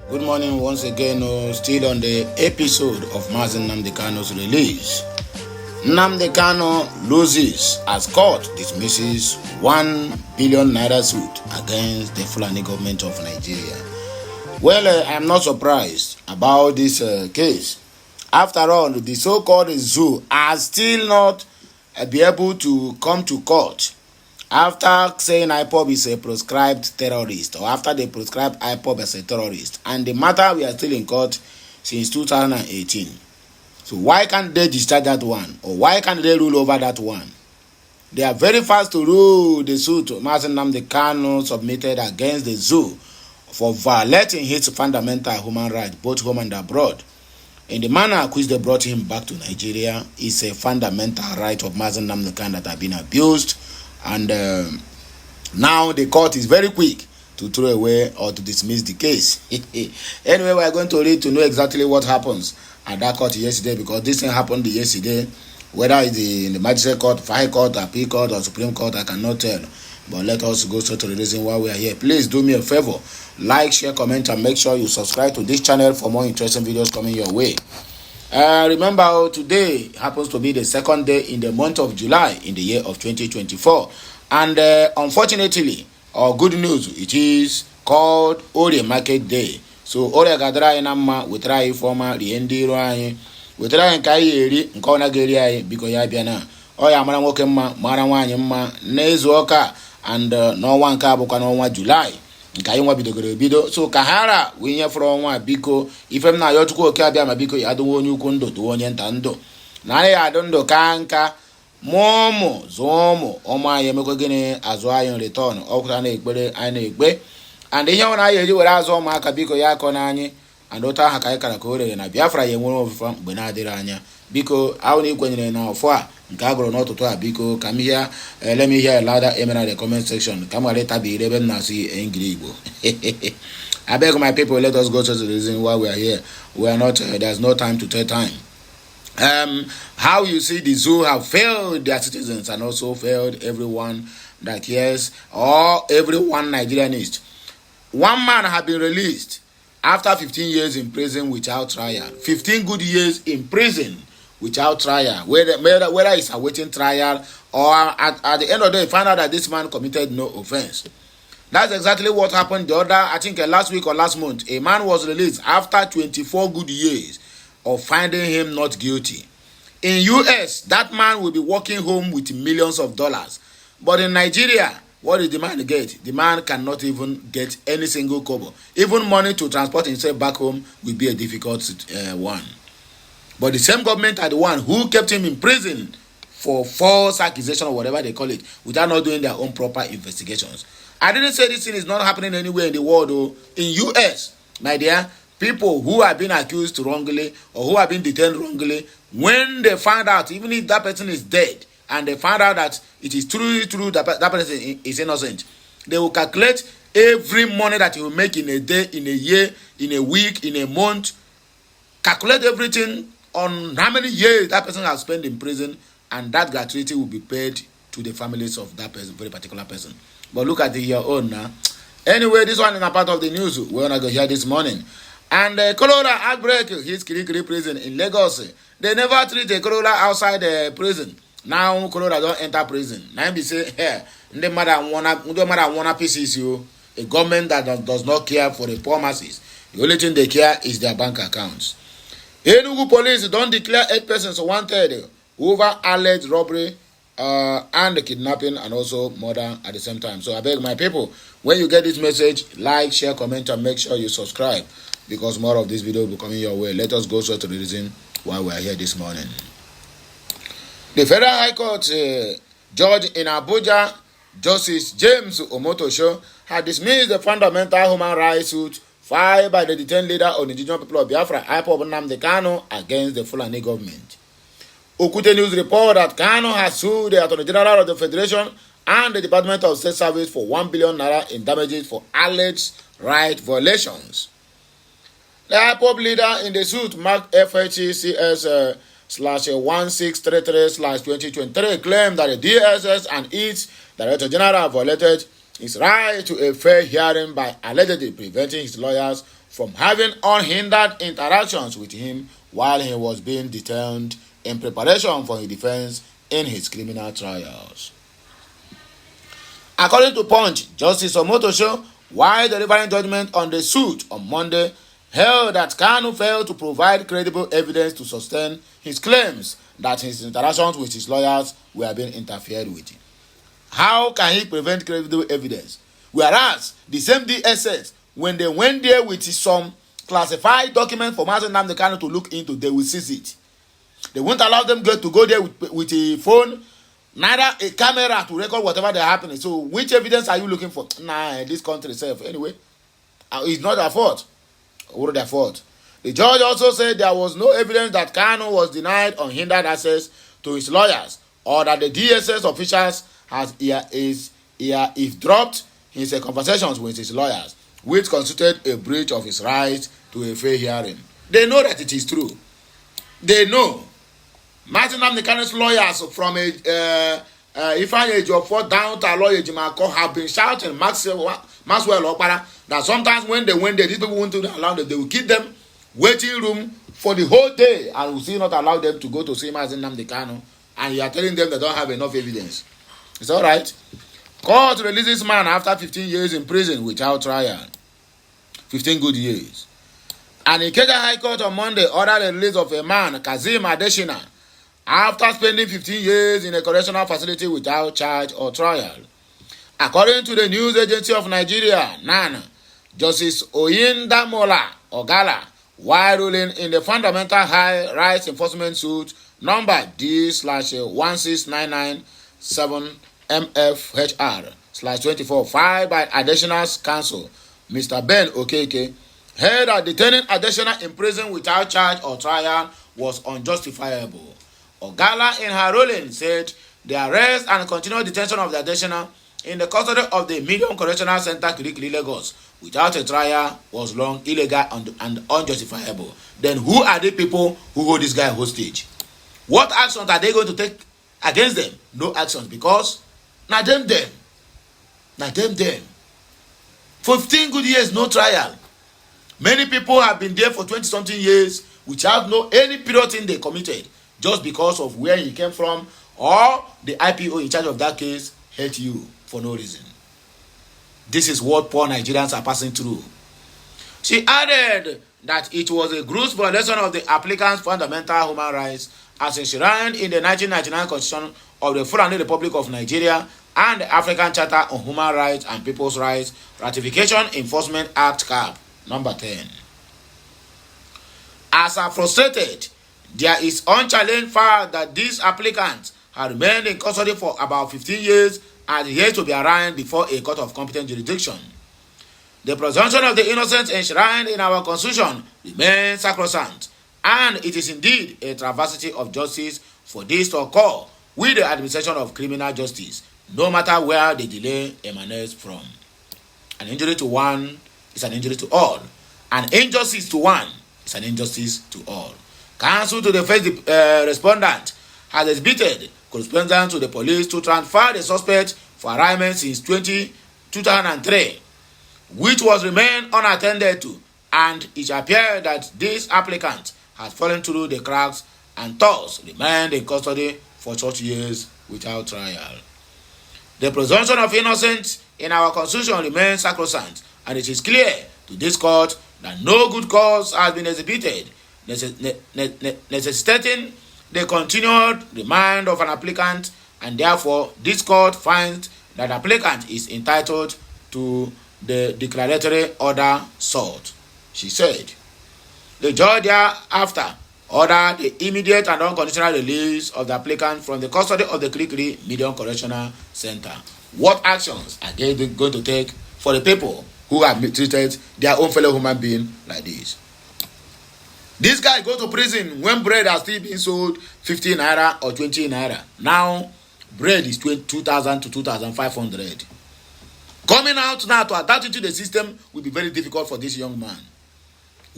Good morning once again, still on the episode of Nnamdi Kanu's release. Nnamdi Kanu loses as court dismisses 1 billion naira suit against the Fulani government of Nigeria. Well, I am not surprised about this case. After all, the so-called zoo are still not be able to come to court after saying IPOB is a proscribed terrorist, or after they prescribed IPOB as a terrorist, and the matter we are still in court since 2018. So why can't they discharge that one, or why can't they rule over that one? They are very fast to rule the suit Nnamdi Kanu submitted against the zoo for violating his fundamental human rights, both home and abroad. In the manner which they brought him back to Nigeria is a fundamental right of Nnamdi Kanu that have been abused. And now the court is very quick to throw away or to dismiss the case. Anyway, we are going to read to know exactly what happens at that court yesterday, because this thing happened yesterday. Whether it's in the magistrate court, high court, appeal court, or supreme court, I cannot tell. But let us go straight to the reason why we are here. Please do me a favor. Like, share, comment, and make sure you subscribe to this channel for more interesting videos coming your way. Remember, today happens to be the second day in the month of July in the year of 2024. And unfortunately, or good news, it is called Ore Market Day. So, Ore Gadra Inama, we try former the Endi, we try and carry Nkona Geria, because Yabiana, or Yamana Wokema, Marawanyama, Nezuoka, and no one Cabo Canoma July. Nkaiwa bido so kahara winya from one biko ifem na yotuko kabia mabiko yado wonyu kundo to wonye ntando na ya dondo kanka momo zomo oma yemeko gene azo ayon return okuta na ekpere ana egbe and ihe ona yeji were azo ma aka biko ya ko na anyi and ota ha kai kara ko re na Biafra ye nwere ofufa mgbe na adịrị anya biko awụ na ikwenyere na ofo a nke agụrụ n'ọtụtụ a biko ka m ihe let me hear louder amen in the comment section ka m ghara ịtabiri ebe m na-asụ ngiri Igbo. I beg my people, let us go to the reason why we are here. We are not there's no time to take time. How you see the zoo have failed their citizens and also failed everyone that cares, or everyone Nigerianist. One man have been released after 15 years in prison without trial. 15 good years in prison without trial. Whether it's awaiting trial or at the end of the day, find out that this man committed no offense. That's exactly what happened the other, I think last week or last month. A man was released after 24 good years of finding him not guilty. In US, that man will be walking home with millions of dollars. But in Nigeria, what did the man get? The man cannot even get any single kobo. Even money to transport himself back home will be a difficult one. But the same government are the one who kept him in prison for false accusation or whatever they call it, without not doing their own proper investigations. I didn't say this thing is not happening anywhere in the world. Though. In US, my dear, people who have been accused wrongly or who have been detained wrongly, when they find out, even if that person is dead, and they find out that it is truly true that that person is innocent, they will calculate every money that he will make in a day, in a year, in a week, in a month, calculate everything on how many years that person has spent in prison, and that gratuity will be paid to the families of that person, very particular person. But look at your own now. Anyway, this one is a part of the news we're gonna go here this morning. And Cholera outbreak hits Kirikiri prison in Lagos. They never treat a Cholera outside the prison. Now Cholera don't enter prison. Now be say, hey, no matter one pieces you, a government that does not care for the poor masses. The only thing they care is their bank accounts. Enugu police don't declare 8 persons wanted over alleged robbery and kidnapping and also murder at the same time. So I beg my people, when you get this message, like, share, comment, and make sure you subscribe, because more of this video will be coming your way. Let us go straight to the reason why we are here this morning. The Federal High Court judge in Abuja, Justice James Omotosho, had dismissed the fundamental human rights suit filed by the detained leader of the indigenous people of Biafra, IPOB Nnamdi Kanu, against the Fulani government. Okute News report that Kanu has sued the Attorney General of the Federation and the Department of State Service for 1 billion naira in damages for alleged right violations. The IPOB leader in the suit, marked FHCS /1633/2023, claimed that the DSS and its Director General violated his right to a fair hearing by allegedly preventing his lawyers from having unhindered interactions with him while he was being detained in preparation for his defense in his criminal trials. According to Punch, Justice Omotosho, while delivering judgment on the suit on Monday, held that Kanu failed to provide credible evidence to sustain his claims that his interactions with his lawyers were being interfered with. How can he prevent credible evidence? Whereas the same DSS, when they went there with some classified document for Nnamdi Kanu to look into, they will seize it. They won't allow them to go there with a phone, neither a camera to record whatever they're happening. So which evidence are you looking for? Nah, this country itself. Anyway, it's not their fault. Or their fault. The judge also said there was no evidence that Kanu was denied unhindered access to his lawyers, or that the DSS officials has eavesdropped his conversations with his lawyers, which constituted a breach of his right to a fair hearing. They know that it is true. They know. Nnamdi Kanu's lawyers from Ifeanyi Ejiofor down to Aloy Ejimako have been shouting Maxwell Okpara that sometimes when they went there, these people won't allow them. They will keep them waiting room for the whole day and will still not allow them to go to see Nnamdi Kanu. And you are telling them they don't have enough evidence. It's all right. Court releases man after 15 years in prison without trial. 15 good years. And Ikeja High Court on Monday ordered the release of a man, Kazeem Adesina, after spending 15 years in a correctional facility without charge or trial. According to the news agency of Nigeria, NAN, Justice Oyindamola Ogala, while ruling in the Fundamental High Rights Enforcement Suit number D/16997MFHR/24 filed by Additional's counsel, Mr. Ben Okeke, held that detaining Additional in prison without charge or trial was unjustifiable. Ogala, in her ruling, said the arrest and continued detention of the Additional in the custody of the Medium Correctional Center, Kirikiri, Lagos, without a trial was long, illegal, and unjustifiable. Then who are the people who hold this guy hostage? What actions are they going to take against them? No actions, because na them. 15 good years, no trial. Many people have been there for 20-something years without any period thing they committed, just because of where he came from, or the IPO in charge of that case hate you for no reason. This is what poor Nigerians are passing through. She added that it was a gross violation of the applicant's fundamental human rights as enshrined in the 1999 Constitution of the Fulani Republic of Nigeria and the African Charter on Human Rights and People's Rights Ratification Enforcement Act Cap number 10. As are frustrated, there is unchallenged fact that these applicants have remained in custody for about 15 years and yet to be arraigned before a court of competent jurisdiction. The presumption of the innocent enshrined in our Constitution remains sacrosanct, and it is indeed a travesty of justice for this to occur with the administration of criminal justice, no matter where the delay emanates from. An injury to one is an injury to all. An injustice to one is an injustice to all. Counsel to the first respondent has exhibited correspondence to the police to transfer the suspect for arraignment since 2003, which was remained unattended to, and it appeared that this applicant had fallen through the cracks and thus remained in custody for such years without trial. The presumption of innocence in our Constitution remains sacrosanct, and it is clear to this court that no good cause has been exhibited necessitating the continued remand of an applicant, and therefore this court finds that the applicant is entitled to the declaratory order sought. She said. The judge thereafter ordered the immediate and unconditional release of the applicant from the custody of the Kirikiri Medium Correctional Center. What actions are they going to take for the people who have treated their own fellow human being like this? This guy go to prison when bread has still been sold 15 naira or 20 naira. Now, bread is 2,000 to 2,500. Coming out now to adapt into the system will be very difficult for this young man.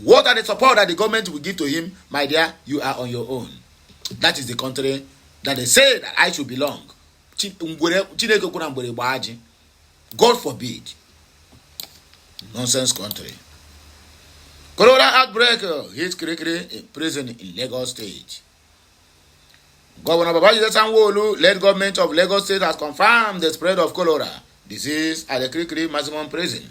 What are the support that the government will give to him? My dear, you are on your own. That is the country that they say that I should belong. God forbid. Nonsense country. Outbreak hit Kirikiri prison in Lagos State. Governor Babajide Sanwo-Olu, led government of Lagos State, has confirmed the spread of cholera disease at the Kirikiri maximum prison.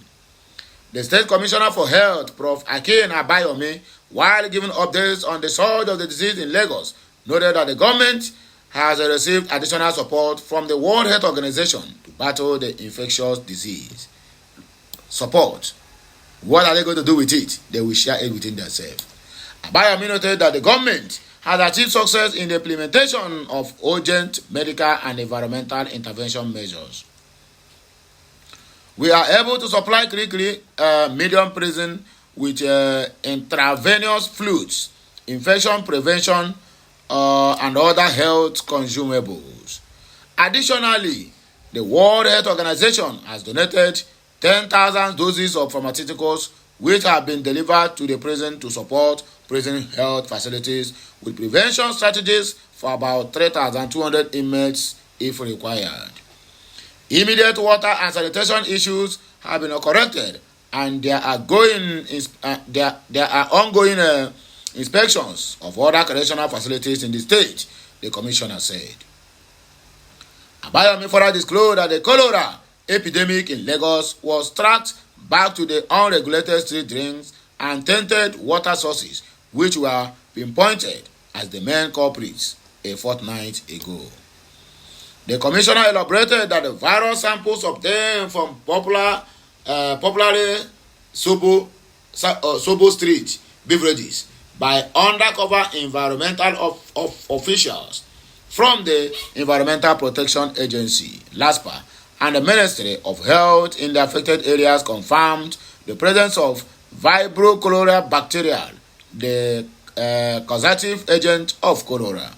The State Commissioner for Health, Prof. Akin Abayomi, while giving updates on the surge of the disease in Lagos, noted that the government has received additional support from the World Health Organization to battle the infectious disease. Support. What are they going to do with it? They will share it within themselves. Abayomi noted that the government has achieved success in the implementation of urgent medical and environmental intervention measures. We are able to supply Kirikiri medium prison with intravenous fluids, infection prevention, and other health consumables. Additionally, the World Health Organization has donated 10,000 doses of pharmaceuticals which have been delivered to the prison to support prison health facilities with prevention strategies for about 3,200 inmates if required. Immediate water and sanitation issues have been corrected, and there are ongoing inspections of other correctional facilities in the state, the commissioner said. Abayomi further disclosed that the cholera epidemic in Lagos was tracked back to the unregulated street drinks and tainted water sources, which were pinpointed as the main culprits a fortnight ago. The commissioner elaborated that the virus samples obtained from popularly Sobo Street beverages by undercover environmental officials from the Environmental Protection Agency, LASPA, and the Ministry of Health in the affected areas confirmed the presence of Vibrio cholera bacteria, the causative agent of cholera.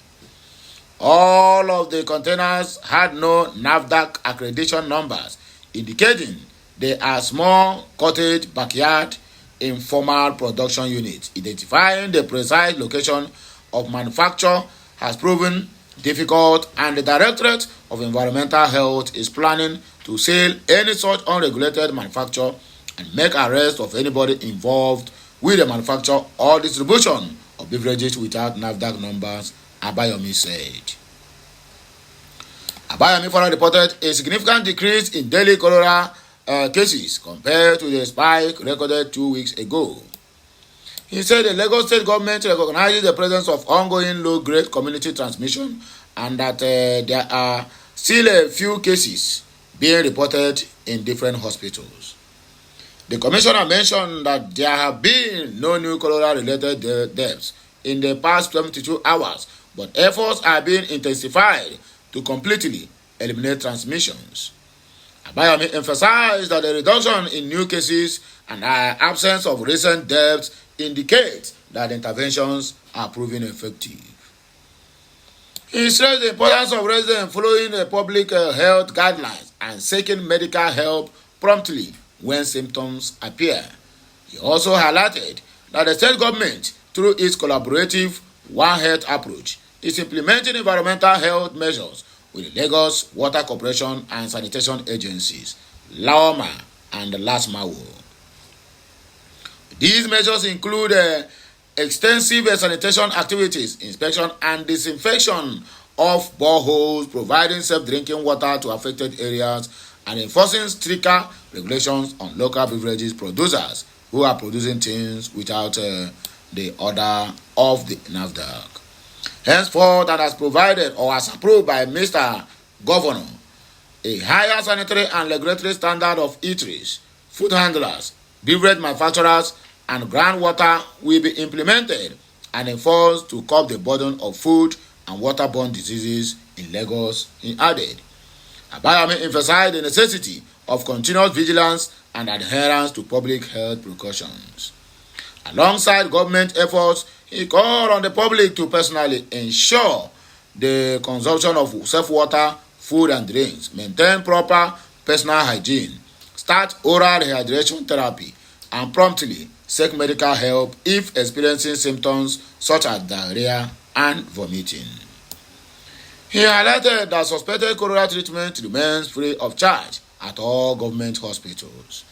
All of the containers had no NAFDAC accreditation numbers, indicating they are small cottage backyard informal production units. Identifying the precise location of manufacture has proven difficult, and the Directorate of Environmental Health is planning to seal any such unregulated manufacture and make arrest of anybody involved with the manufacture or distribution of beverages without NAFDAC numbers, Abayomi said. Abayomi further reported a significant decrease in daily cholera cases compared to the spike recorded 2 weeks ago. He said the Lagos State government recognizes the presence of ongoing low-grade community transmission and that there are still a few cases being reported in different hospitals. The commissioner mentioned that there have been no new cholera-related deaths in the past 72 hours, but efforts are being intensified to completely eliminate transmissions. Abayomi emphasized that the reduction in new cases and absence of recent deaths indicate that interventions are proving effective. He stressed the importance of residents following the public health guidelines and seeking medical help promptly when symptoms appear. He also highlighted that the state government, through its collaborative One Health approach, is implementing environmental health measures with the Lagos Water Corporation and Sanitation Agencies, LAWMA and LASMAWO. These measures include extensive sanitation activities, inspection and disinfection of boreholes, providing safe drinking water to affected areas, and enforcing stricter regulations on local beverages producers who are producing things without the order of the NAFDAC. Henceforth, and as provided or as approved by Mr. Governor, a higher sanitary and regulatory standard of eateries, food handlers, beverage manufacturers, and groundwater will be implemented and enforced to curb the burden of food and waterborne diseases in Lagos, he added. Abayomi emphasized the necessity of continuous vigilance and adherence to public health precautions. Alongside government efforts, he called on the public to personally ensure the consumption of safe water, food and drinks, maintain proper personal hygiene, start oral rehydration therapy, and promptly seek medical help if experiencing symptoms such as diarrhea and vomiting. He highlighted that suspected cholera treatment remains free of charge at all government hospitals.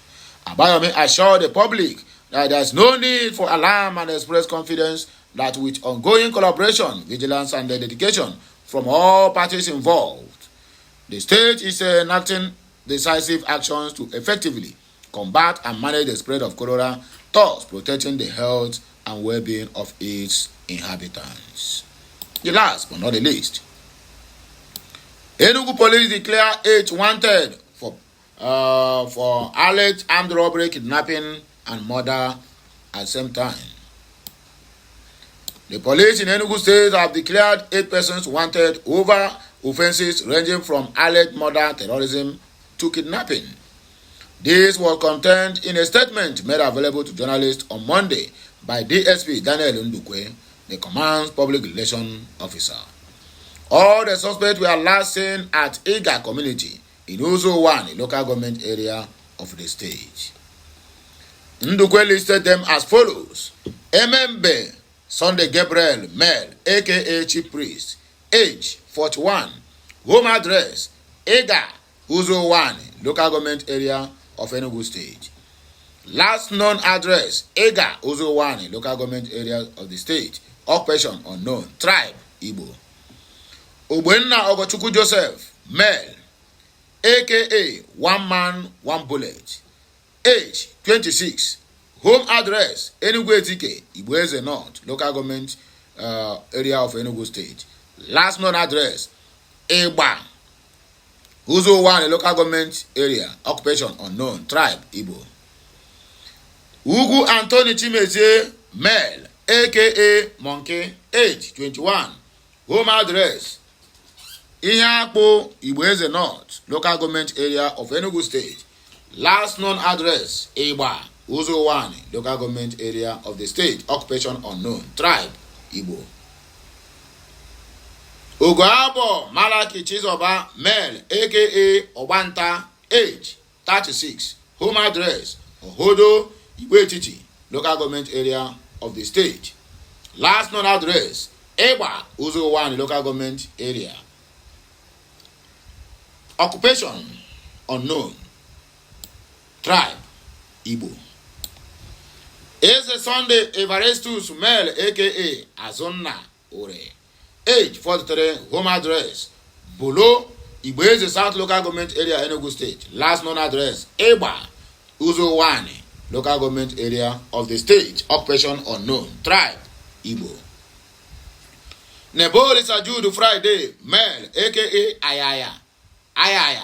Abayomi assured the public that there is no need for alarm and express confidence that with ongoing collaboration, vigilance, and dedication from all parties involved, the state is enacting decisive actions to effectively combat and manage the spread of cholera, thus protecting the health and well-being of its inhabitants. The last but not the least, Enugu police declare 8 wanted for alleged armed robbery, kidnapping, and murder at the same time. The police in Enugu State have declared 8 persons wanted over offenses ranging from alleged murder, terrorism, to kidnapping. This was contained in a statement made available to journalists on Monday by DSP Daniel Ndukwe, the command's public relations officer. All the suspects were last seen at Iga community in Uzo 1, a local government area of the state. Ndukwe listed them as follows: Emembe Sunday Gabriel, male, aka Chief Priest, age 41, home address Iga Uzo 1, local government area of Enugu State. Last known address Iga Uzo 1, local government area of the state. Occupation unknown. Tribe Igbo. Ogbenna Ogochukwu Joseph, male, aka One Man, One Bullet, age 26, home address Enugu Etike, Igboeze North, local government area of Enugu State. Last known address Egba Uzo 1, local government area. Occupation unknown. Tribe Igbo. Ugu Anthony Chimezie, male, aka Monkey, age 21, home address Ihiakpo, Igboeze North, local government area of Enugu State. Last known address Egba Uzo 1, local government area of the state. Occupation unknown. Tribe Igbo. Ogoabo Malaki Chizoba, male, aka Obanta, age 36, home address Ohodo, Igbo-Etiti, local government area of the state. Last known address Egba Uzo 1, local government area. Occupation unknown. Tribe Igbo. Eze Sunday Evarestus, male, aka Azonna Ore, age 43, home address Bolo, Igboeze South, local government area, Enugu State. Last known address Egba Uzo 1, local government area of the state. Occupation unknown. Tribe Igbo. Nebolisa Jude Friday, male, aka Ayaya,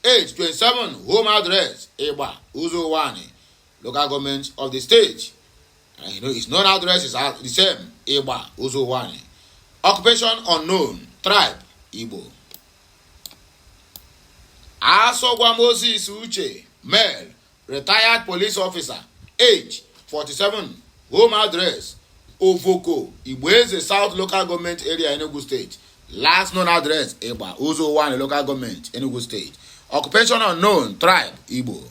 age 27, home address Egba Uzo 1, local government of the state. And his known address is the same, Egba Uzo 1. Occupation unknown. Tribe Igbo. Asogwa Moses Uche, male, retired police officer, age 47, home address Ovoko, Igboeze South, local government area, Enugu State. Last known address Egba Uzo 1, local government, Enugu State. Occupation unknown. Tribe Igbo.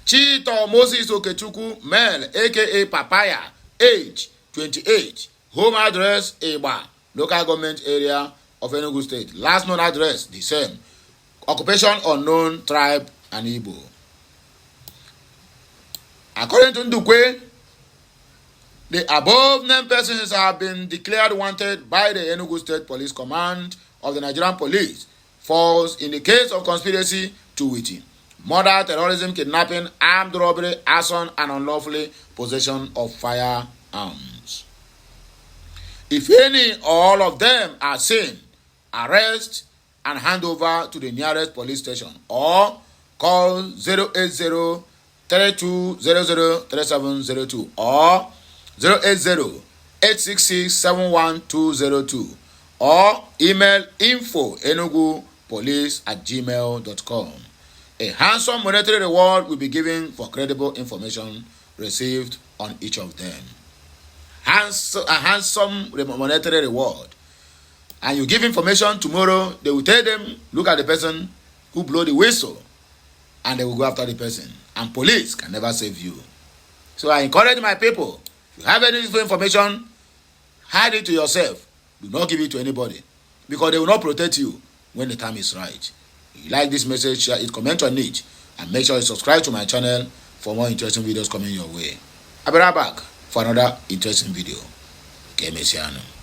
Chito Moses Okechukwu, male, aka Papaya, age 28, home address Egba, local government area of Enugu State. Last known address the same. Occupation unknown. Tribe and Igbo. According to Ndukwe, the above named persons have been declared wanted by the Enugu State Police Command of the Nigerian Police. Falls in the case of conspiracy to witty, murder, terrorism, kidnapping, armed robbery, arson, and unlawfully possession of firearms. If any or all of them are seen, arrest and hand over to the nearest police station or call 080-3200-3702 or 080-866-71202 or email info@enugupolice@gmail.com. A handsome monetary reward will be given for credible information received on each of them. A handsome monetary reward. And you give information tomorrow, they will tell them, look at the person who blow the whistle, and they will go after the person. And police can never save you. So I encourage my people, if you have any information, hide it to yourself. Do not give it to anybody, because they will not protect you when the time is right. If you like this message, share it, comment on it, and make sure you subscribe to my channel for more interesting videos coming your way. I'll be right back for another interesting video. Kemesiano.